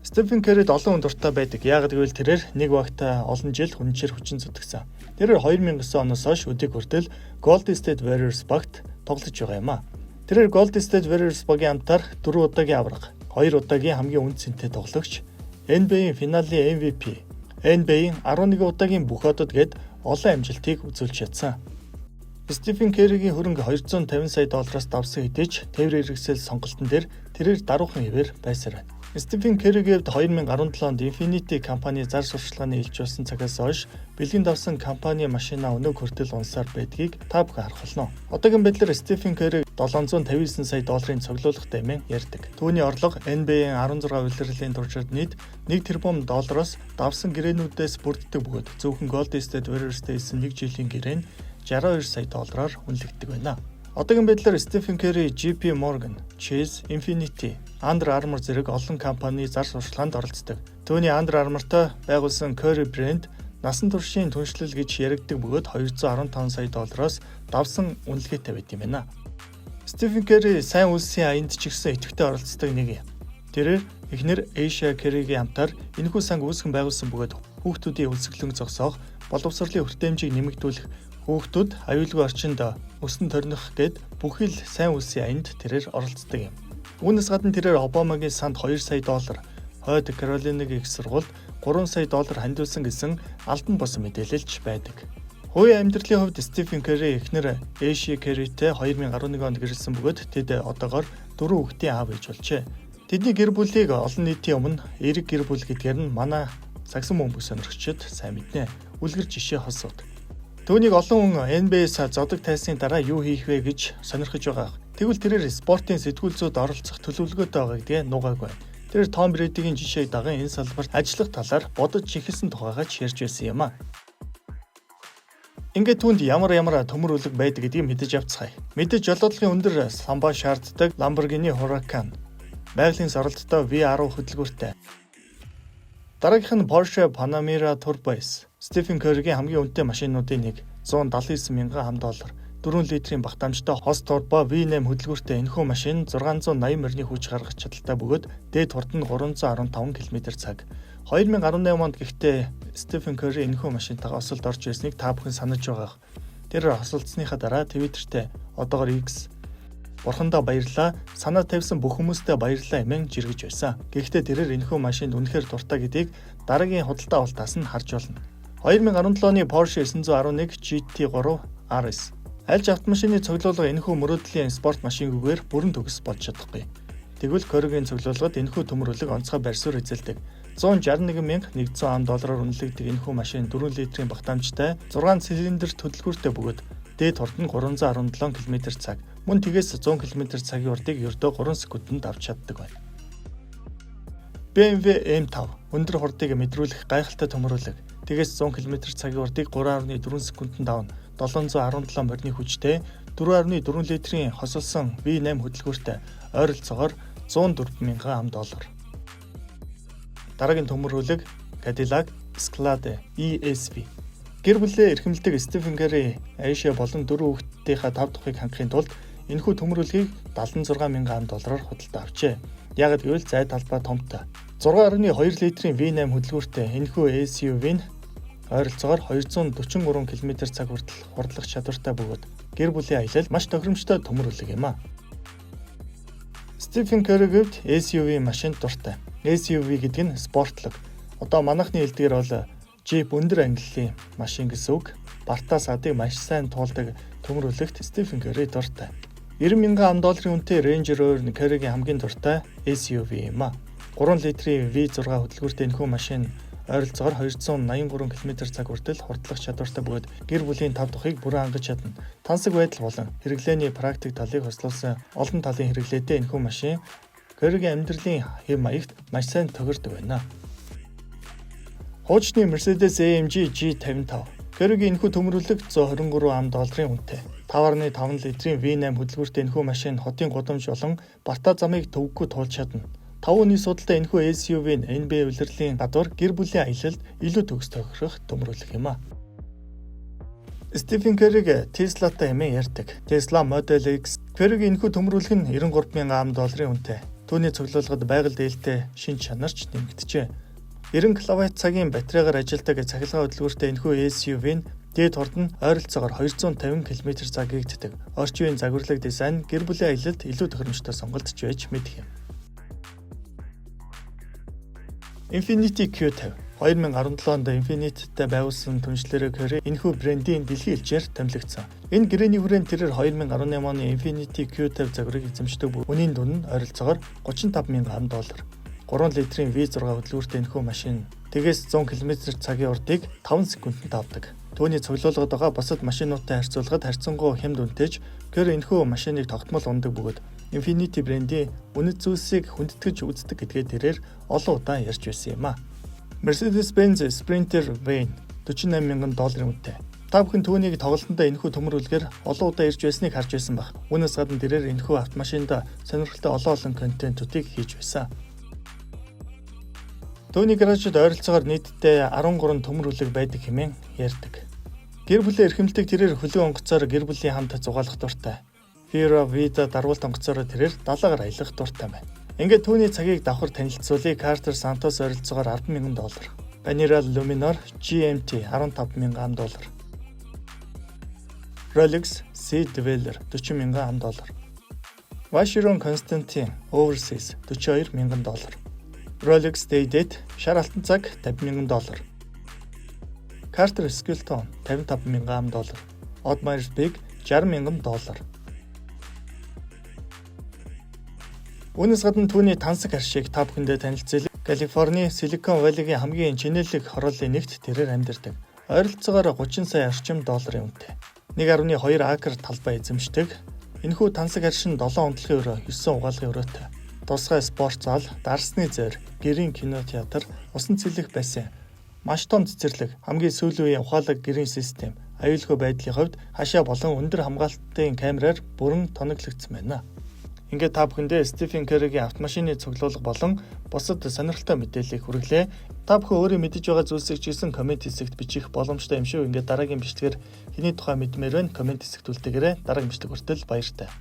Стефен Кэрид олон хүн дуртай байдаг. Яагаад гэвэл тэрээр нэг багтаа олон жил хүнчээр хүчин зүтгэсэн. Тэрээр 2009 оноос хойш өдийг хүртэл Golden State Warriors багт тоглож байгаа юм а. Тэрээр Golden State Warriors багийн хамтаар 4 удаагийн авраг, 2 удаагийн хамгийн үнд цэнтэй тоглогч, NBA-ийн финалийн MVP, NBA-ийн 11 удаагийн бүх одод гээд олон амжилтыг үзүүлж чадсан. Стефен Кэригийн хөрөнгө $250 сая давсан хэдий ч тээврийн хэрэгсэл сонголтын дээр тэрээр даруухан хэвээр байсаар байна. Стефен Кэригийн 2017 онд Infinity компани зар сурталчилгааны илж болсон цагаас хойш бэлгийн давсан компани машинаа өнөө хүртэл унсаар байдгийг та бүхэн харах болно. Одоогийн байдлаар Стефен Кэри $759 сая цуглуулгатай хэмээн ярьдаг. Түүний орлого NBA-ийн 16 улирлын туршид нийт $1 тэрбум давсан гэрээнүүдээс бүрддэг бөгөөд зөвхөн Golden State Warriors-тэй хийсэн 1 жилийн гэрээ нь $62 сая үнэлэгддэг байна. Одоогийн байдлаар Стефен Кэри, JP Morgan, Chase, Infinity, Under Armour зэрэг олон компани зар сурталчилгаанд оролцдог. Түүний Under Armour-тай байгуулсан Curry брэнд насан туршийн түншлэл гэж яригддаг бөгөөд $215 сая давсан үнэлгээтэй байт юм байна. Стефен Кэри сайн үлсийн аянд ч ихсэн идэвхтэй оролцдог нэг юм. Тэрээр эхнэр Asia Кэригийн хамтаар энэхүү санг үүсгэн байгуулсан бөгөөд хүүхдүүдийн өлсгөлөнг зогсоох, боловсролын хүртээмжийг нэмэгдүүлэх, хүүхдүүд аюулгүй орчинд өсөн торних гээд бүхий л сайн үлсийн аянд тэрээр оролцдог юм. Үүнээс гадна тэрээр Обамагийн санд $2 сая, Хойд Каролинагийн их сургуульд $3 сая хандуулсан гэсэн албан бос мэдээлэлж байдаг. Хувийн амьдралын хувьд Стефен Кэри эхнэр Asia Кэритэй 2011 онд гэрэлсэн бөгөөд тэд одоогоор 4 хүүхдийн аав ээж болжээ. Тэдний гэр бүлийг олон нийтийн өмнө эрэг гэр бүл гэдгээр нь манай сагсан бөмбөг сонирхчид сайн мэднэ. Үлгэр жишээ хосууд. Түүнийг олон хүн NBA-с зодог тайсны дараа юу хийх вэ гэж сонирхож байгаа. Тэгвэл тэрээр спортын сэтгүүл зүйд оролцох төлөвлөгөөтэй байгаа гэдгээ нугаагүй. Тэрээр Том Брэдигийн жишээг даган энэ салбарт ажиллах талаар бодож чихэлсэн тухайгаач ярьж байсан юм а. Ингээд түүнд ямар төмөр үлэг байдаг гэдгийг мэдэж авцгаая. Мэдээж жолоодлогын өндөр самбаа шаарддаг Lamborghini Huracan, байгалийн соролттой V10 хөдөлгөөртэй. Дараагийнх нь Porsche Panamera Turbo S. Стефен Кэригийн хамгийн үнэтэй машинуудын нэг $199,000, 4 литрийн багтаамжтай хос турбо V8 хөдөлгөөртэй энэхүү машин 680 морины хүч гаргах чадaltaй бөгөөд дээд хурд нь 315 км/цаг. 2018 онд гэхдээ Стефен Кэри энэхүү машинтайгаа осолд орж ирснийг та бүхэн санаж байгаа. Тэр осолдсныхаа дараа Твиттертэй одоогоор X "Бурхандаа баярлалаа. Санаа тавьсан бүх хүмүүстээ баярлалаа" хэмээн жиргэж байсан. Гэхдээ тэрээр энэхүү машинд үнэхээр дуртай гэдгийг дараагийн худалдаа авалтаас нь харж байна. 2017 оны Porsche 911 GT3 RS. Алж автомашины цуглуулга энэхүү мөрөөдлийн спорт машингүйгээр бүрэн төгс болж чадахгүй. Тэгвэл Кэригийн цуглуулгад энэхүү төмөрлөг онцгой барьсуур эзэлдэг. $161,100 үнэлэгдэх энэхүү машин 4 литрийн багтаамжтай 6 цилиндр хөдөлгөөртэй бөгөөд дээд хурд нь 317 км/цаг. Мөн тэгээс 100 км/цагийн урдыг ердөө 3 секундэд авч чаддаг байна. BMW M5 өндөр хурдыг мэдрүүлэх гайхалтай төмөрлөг. Тэгээс 100 км/цагийн урдыг 3.4 секундэд давна. 717 морины хүчтэй 4.4 литрийн хосолсон V8 хөдөлгөөртэй ойролцоогоор $104,000. Дараагийн төмөрлөг Cadillac Escalade ESV. Гэр бүлээ эрхэмлдэг Стефен Кэри Asia болон 4 хүүхдийнхээ 5 дахыг хангахын тулд энэхүү төмөрлөгийг $76,000 худалдаа авчээ. Яагад гэвэл зай талбай томтой. 6.2 литрийн V8 хөдөлгөөртэй энэхүү SUV нь ойролцоогоор 243 км/цаг хүртэл хурдлах чадвартай бөгөөд гэр бүлийн аялал маш тохиромжтой төмөрлөг юм а. Стефен Кэригийн SUV машин дуртай. SUV гэдэг нь спортлог. Одоо манайхны хэлдгээр бол Jeep өндөр ангиллын машин гэсэн үг. Бартаас адыг маш сайн туулдаг төмөрлөгт Стефен Кэри дуртай. $90,000 үнэтэй Range Rover Кэригийн хамгийн дуртай SUV юм а. 3 литрийн V6 хөдөлгөөртэй энэхүү машин ойролцоогоор 283 км/цаг хүртэл хурдлах чадвартай бөгөөд гэр бүлийн 5 дахыг бүрэн хангаж чадна. Тансаг байдал болон хэрэглээний практик талыг хослуулсан олон талын хэрэглээтэй энэхүү машин Кэригийн амьдралын хэв маягт маш сайн тохирдог байна. Хуучны Mercedes-AMG G55. Кэригийн энэхүү төмөрлөг $123,000 үнэтэй. 5.5 литрийн V8 хөдөлгөөртэй энэхүү машин хотын гудамж болон бартаа замыг төвөггүй туулж чадна. 5 хүний судалтай энэхүү SUV нь NBA улирлын гадуур гэр бүлийн аялалд илүү төгс тохирох төмөрлөг юм а. Стефен Кэриг Теслатай хэмээн ярьдаг. Tesla Model X. Кэригийн энэхүү төмөрлөг нь $93,000 үнэтэй. Түүний цуглуулгад байгаль дээлтэй шинж чанарч нэмэгдэжээ. 90 кВт цагийн батарейгаар ажилладаг цахилгаан хөдөлгөөртэй энэхүү SUV нь дээд хурд нь ойролцоогоор 250 км загэгддэг. Орчин үеийн загварлаг дизайн гэр бүлийн аялалд илүү тохиромжтой сонголтч байж мэдэх юм. Infiniti Q50 2017 онд Infiniti-тэй байгуулсан түншлэрэг хөрөө энэхүү брендийн дэлхийн хэлжээр томилогдсон. Энэ гэрээний хүрээнд тэрээр 2018 оны Infiniti Q50 загварыг эзэмшдэг. Үнийн дунд нь ойролцоогоор $35,000. 3 литрийн V6 хөдөлгөөртэй энэхүү машин тэгээс 100 км цагийн урдыг 5 секундэд авдаг. Түүний цуглуулгад байгаа бусад машинуудтай харьцуулахад харьцангуй хямд үнэтэйж гэр энэхүү машиныг тогтмол ундаг бөгөөд Infiniti брендийн үнэт зүйлсийг хүндэтгэж үздэг гэдгээ тэрээр олон удаа ярьж байсан юм а. Mercedes-Benz Sprinter Van $48,000 үнэтэй. Та бүхэн түүнийг тоглолтондоо энэхүү төмөр үлгээр олон удаа ирж байсныг харж байсан баг. Үүнээс гадна тэрээр энэхүү автомашинд сонирхолтой олон контентуудыг хийж байсан. Түүний гаражид ойролцоогоор нийтдээ 13 төмөр үлэг байдаг хэмээн ярьдаг. Гэр бүлийн эрхэмлдэг тэрээр хөлөө онгоцоор гэр бүлийн хамт зугаалах дуртай. Pura Vida дарвуулт онгоцоор тэрээр далаагаар аялах дуртай байна. Ингээд түүний цагийг давхар танилцуулъя. Carter Santos ойролцоогоор $10,000. Panera Luminor GMT $15,000. Rolex Sea Dweller $40,000. Vacheron Constantin Overseas $42,000. Rolex Day-Date шар алтан цаг $50,000. Carter Skeleton $55,000. Audemars Piguet $60,000. Үүнээс гадна түүний тансаг харшийг та бүхэндээ танилцуулъя. Калифорни Silicon Valley-гийн хамгийн чинэлэг хорооллын нэгт тэрээр амьдардаг. Ойролцоогоор $30 сая орчим долларын үнэтэй. 1.2 акр талбай эзэмшдэг. Энэхүү тансаг харш нь 7 унтлагын өрөө, 9 угаалгын өрөөтэй. Тусгай спорт зал, дарсны зойр, гэрийн кинотеатр, усан цэлэх бассейн, маш том цэцэрлэг, хамгийн сүүлийн үеийн ухаалаг гэрийн систем, аюулгүй байдлын хувьд хашаа болон өндөр хамгаалалтын камераар бүрэн тоноглогдсон байна. Ингээд та бүхэндээ Стефен Curry-гийн автомашины цуглуулга болон бусад сонирхолтой мэдээллийг хүргэлээ. Та бүхэн өөрөө мэдэж байгаа зүйлсийг ч гэсэн комент хэсэгт бичих боломжтой юм шүү. Ингээд дараагийн бичлэгээр хэний тухай мэдмээр байна? Комент хэсэгт үлдээгээрэй. Дараагийн бичлэг хүртэл баяртай.